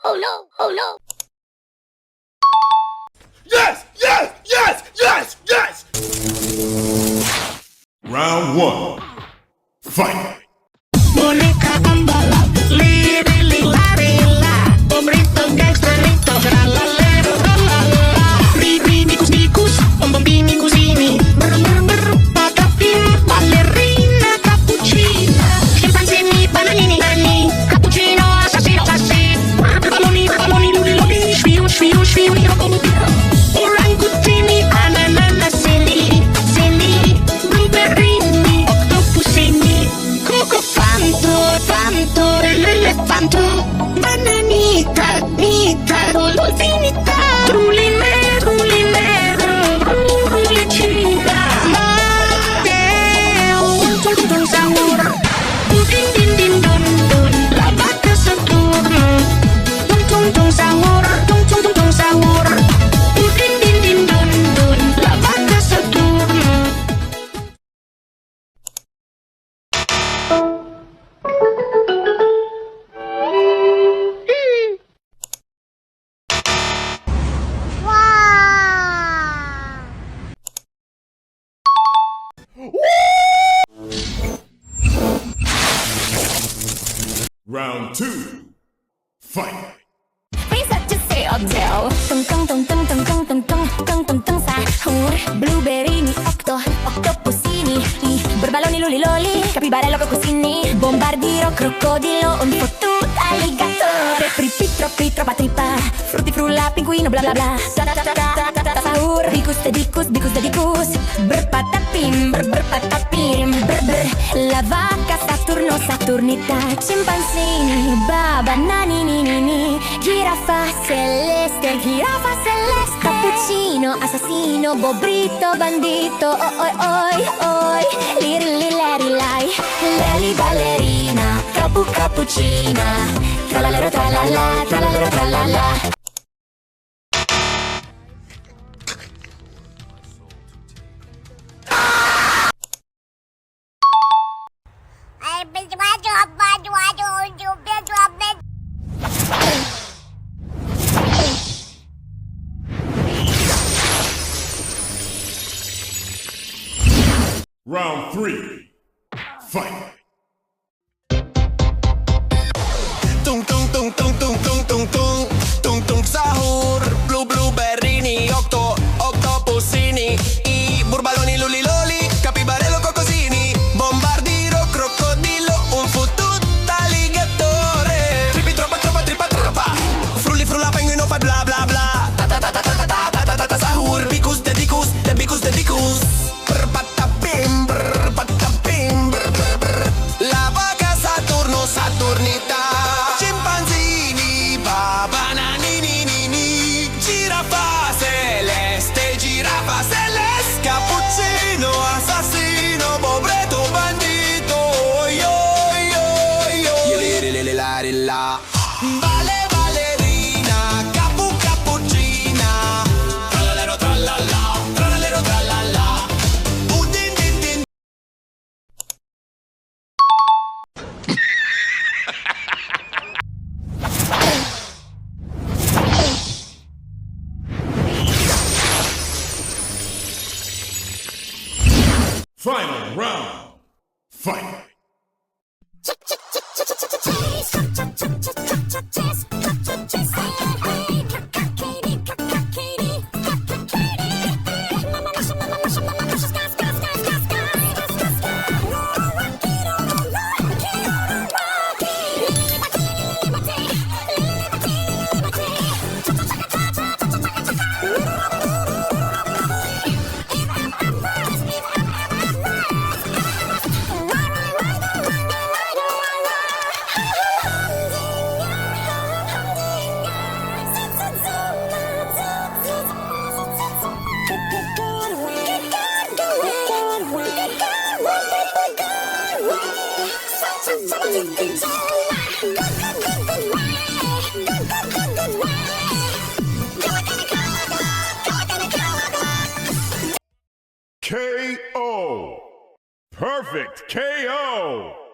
Oh no! Oh no! Yes! Yes! Yes! Yes! Yes! Round 1. Fight! Boneka pembalap, liri lari la, pemerintah gangsterito, tralalero tralala, riri dikus dikus, bambini cusini, patapin, ballerina, cappuccino, scimpanzini, bananini, nani, cappuccino, assassino, assassino, baloni, luli, sfiu, orangutini, ananasini, blueberrini, octopusini, coco fanto, l'elefanto, bananita, dolfinita, trulinero, brulicina, Mateo, sahur, din, la vaca Saturno, tung sahur, sahur, din, la vaca Saturno. Round 2. Fight! Blueberrini, octopusini, burbaloni, loli, capibarello, cocosini, bombardiro, crocodilo, un fottut alligatore, trippi, troppa trippa, frutti, frulla, pinguino, bla bla bla, sahur, dicus, brr patapim, la vaca Saturno, Saturnita, scimpanzini, baba, nani, giraffa celeste, cappuccino, assassino, bobrito, bandito, oi, liri, leli, ballerina, cappuccina, tralalero, tralala. Round 3. Fight! Tung sahur, blueberrini, octopusini, i burbaloni, luli, capibarello, cocosini, bombardiro, crocodilo, un fottut alligatore, trippi, troppa, frulli, frulla, penguino, fa bla bla bla, ta sahur, bicus, dedicus, patapim, la vaca Saturno, Saturnita, scimpanzini, bananini, giraffa celeste, cappuccino, assassino, pobreto, bandito, la ballerina, cappuccina, trallalero, tralala, din. Final round. Fight! KO. Perfect KO.